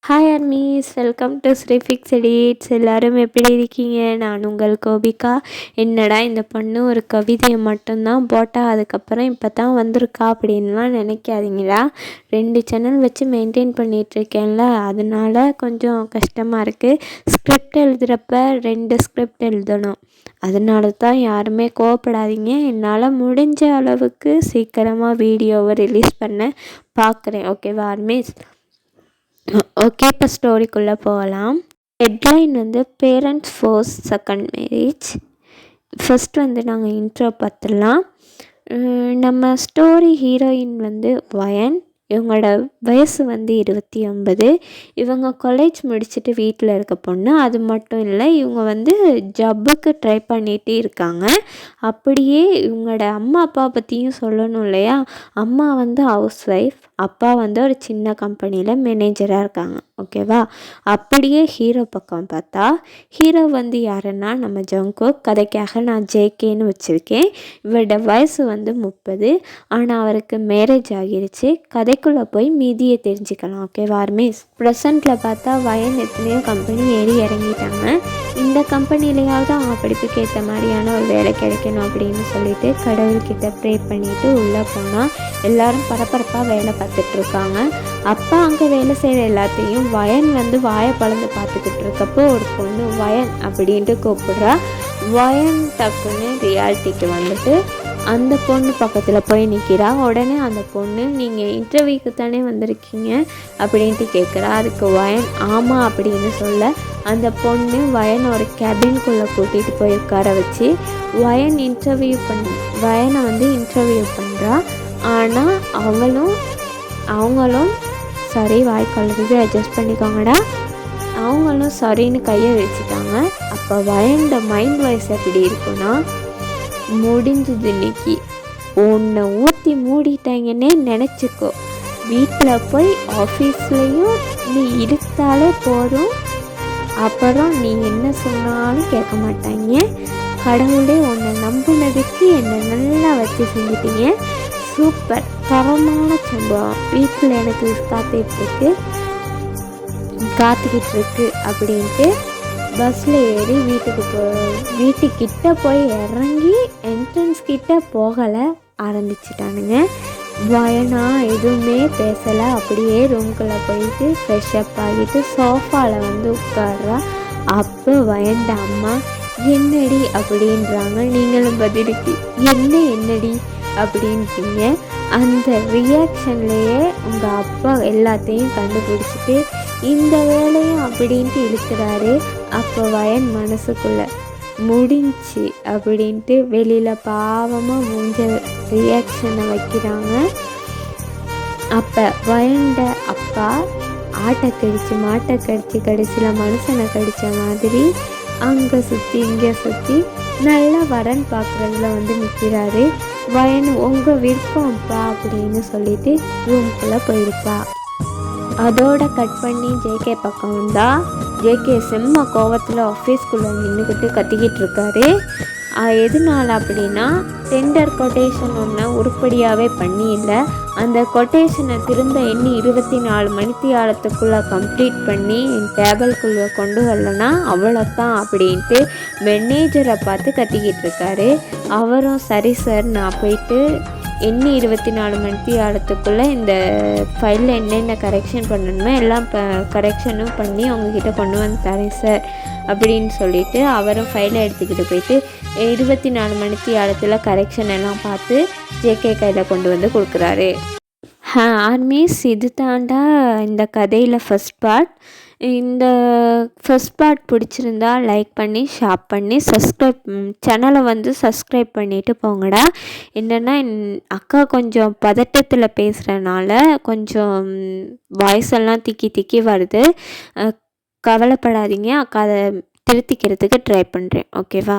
Hi armies, welcome to Sri fix edits. எல்லோரும் எப்படி இருக்கீங்க? நான் உங்கள் கோபிகா. என்னடா இந்த பொண்ணு ஒரு கவிதையை மட்டும்தான் போட்டால் அதுக்கப்புறம் இப்போ தான் வந்திருக்கா அப்படின்லாம் நினைக்காதீங்களா. 2 சேனல் வச்சு மெயின்டைன் பண்ணிகிட்ருக்கேன்ல, அதனால கொஞ்சம் கஷ்டமாக இருக்குது. ஸ்கிரிப்ட் எழுதுகிறப்ப 2 ஸ்கிரிப்ட் எழுதணும், அதனால தான் யாருமே கோவப்படாதீங்க. என்னால் முடிஞ்ச அளவுக்கு சீக்கிரமாக வீடியோவை ரிலீஸ் பண்ண பார்க்குறேன். ஓகேவா அர்மீஸ்? ஓகே, இப்போ ஸ்டோரிக்குள்ளே போகலாம். ஹெட்லைன் வந்து parents force second marriage. First வந்து நாங்கள் இன்ட்ரோ பார்த்துடலாம். நம்ம ஸ்டோரி ஹீரோயின் வந்து வயன். இவங்களோட வயசு வந்து 29. இவங்க காலேஜ் முடிச்சுட்டு வீட்டில் இருக்க பொண்ணு. அது மட்டும் இல்லை, இவங்க வந்து ஜப்புக்கு ட்ரை பண்ணிகிட்டே இருக்காங்க. அப்படியே இவங்களோட அம்மா அப்பா பற்றியும் சொல்லணும் இல்லையா. அம்மா வந்து ஹவுஸ் ஒய்ஃப், அப்பா வந்து ஒரு சின்ன கம்பெனியில் மேனேஜராக இருக்காங்க. ஓகேவா. அப்படியே ஹீரோ பக்கம் பார்த்தா, ஹீரோ வந்து யாருன்னா நம்ம ஜங்குக். கதைக்காக நான் ஜேகேன்னு வச்சுருக்கேன். இவரோட வயசு வந்து 30. ஆனால் அவருக்கு மேரேஜ் ஆகிருச்சு. கதைக்குள்ளே போய் மீதியை தெரிஞ்சுக்கலாம். ஓகேவா மிஸ்? ப்ரெசண்ட்டில் பார்த்தா வயன் எத்தனையோ கம்பெனி ஏறி இறங்கிட்டாங்க. இந்த கம்பெனிலையாவது அவங்க படிப்புக்கு ஏற்ற மாதிரியான ஒரு வேலை கிடைக்கணும் அப்படின்னு சொல்லிட்டு கடவுள்கிட்ட ப்ரே பண்ணிவிட்டு உள்ளே போனால் எல்லோரும் பரபரப்பாக வேலை பார்த்துட்ருக்காங்க. அப்பா அங்கே வேலை செய்கிற எல்லாத்தையும் வயன் வந்து வாயை பழந்து பார்த்துக்கிட்டு இருக்கப்போ ஒரு பொண்ணு வயன் அப்படின்ட்டு கூப்பிடுறா. வயன் டக்குன்னு ரியாலிட்டிக்கு வந்துட்டு அந்த பொண்ணு பக்கத்தில் போய் நிற்கிறா. உடனே அந்த பொண்ணு, நீங்கள் இன்டர்வியூக்கு தானே வந்திருக்கீங்க அப்படின்ட்டு கேட்குறா. அதுக்கு வயன் ஆமாம் அப்படின்னு சொல்ல, அந்த பொண்ணு வயனை ஒரு கேபின்குள்ளே கூட்டிகிட்டு போய் உட்கார வச்சு வயனை வந்து இன்டர்வியூ பண்ணுறா. ஆனால் அவங்களும் சரி, வாய்க்கொள்ளுறது அட்ஜஸ்ட் பண்ணிக்கோங்கடா, அவங்களும் சரின்னு கையை வச்சுட்டாங்க. அப்போ வயனோட மைண்ட் வாய்ஸ் எப்படி இருக்குன்னா, முடிஞ்சது இன்னைக்கு, உன்னை ஊற்றி மூடிட்டாங்கன்னே நினச்சிக்கோ, வீட்டில் போய் ஆஃபீஸ்லேயும் நீ இருத்தாலே போதும், அப்புறம் நீ என்ன சொன்னாலும் கேட்க மாட்டாங்க. கடவுளே உன்னை நம்பினதுக்கு என்னை நல்லா வச்சு செஞ்சிட்டீங்க, சூப்பர், தரமான சம்பவம், வீட்டில் எனக்கு காத்துக்கிட்டு இருக்கு அப்படின்ட்டு பஸ்ஸில் ஏறி வீட்டுக்கிட்ட போய் இறங்கி என்ட்ரன்ஸ் கிட்ட போகலை ஆரம்பிச்சிட்டானுங்க. வயனா எதுவுமே பேசலை. அப்படியே ரூம்குள்ளே போயிட்டு ஃப்ரெஷ்அப் ஆகிட்டு சோஃபாவில் வந்து உட்கார்றா. அப்போ வயண்ட அம்மா என்னடி அப்படின்றாங்க. நீங்களும் பதிலுக்கு என்னடி அப்படின்றீங்க. அந்த ரியாக்ஷன்லேயே உங்கள் அப்பா எல்லாத்தையும் கண்டுபிடிச்சிட்டு இந்த வேலையும் அப்படின்ட்டு இழுக்கிறாரு. அப்போ வயன் மனசுக்குள்ளே முடிஞ்சு அப்படின்ட்டு வெளியில் பாவமாக மூஞ்ச ரியாக்ஷனை வைக்கிறாங்க. அப்போ வயண்ட அப்பா ஆட்டை கடிச்சு மாட்டை கடிச்சு கடைசியில் மனுஷனை கடித்த மாதிரி அங்கே சுற்றி இங்கே சுற்றி நல்லா வரன் பார்க்குறதுல வந்து நிற்கிறாரு. வயன் உங்கள் விருப்பம்ப்பா அப்படின்னு சொல்லிட்டு ரூம்குள்ளே போயிருப்பா. அதோட கட் பண்ணி ஜேகே பக்கம் வந்தால், ஜேகே செம்ம கோவத்தில் ஆஃபீஸ்குள்ளே நின்றுக்கிட்டு கத்திக்கிட்டு இருக்காரு. எதனால அப்படின்னா, டெண்டர் கொட்டேஷன் ஒன்று உருப்படியாகவே இல்லை. அந்த கொட்டேஷனை திரும்ப எண்ணி 24 மணித்தியாலத்துக்குள்ளே கம்ப்ளீட் பண்ணி என் டேபிள்குள்ளே கொண்டு வரலன்னா அவ்வளோதான் அப்படின்ட்டு மேனேஜரை பார்த்து கத்திக்கிட்டு இருக்காரு. அவரும் சரி சார், நான் போயிட்டு எண்ணி 24 மணித்தியாலத்துக்குள்ளே இந்த ஃபைலில் என்னென்ன கரெக்ஷன் பண்ணணுமோ எல்லாம் கரெக்ஷனும் பண்ணி உங்ககிட்ட கொண்டு வந்து தரேன் சார் அப்படின்னு சொல்லிட்டு அவரும் ஃபைலை எடுத்துக்கிட்டு போயிட்டு 24 மணித்தியாலத்தில் கரெக்ஷன் எல்லாம் பார்த்து ஜேகே கையில் கொண்டு வந்து கொடுக்குறாரு. ஆர்மீஸ், இது தாண்டா இந்த கதையில் ஃபஸ்ட் பார்ட். இந்த ஃபஸ்ட் பார்ட் பிடிச்சிருந்தா லைக் பண்ணி ஷேர் பண்ணி சேனலை வந்து சப்ஸ்கிரைப் பண்ணிவிட்டு போங்கடா. என்னென்னா அக்கா கொஞ்சம் பதட்டத்தில் பேசுகிறனால கொஞ்சம் வாய்ஸ் எல்லாம் திக்கி வருது. கவலைப்படாதீங்க, அக்கா அதை திருத்திக்கிறதுக்கு ட்ரை பண்ணுறேன். ஓகேவா?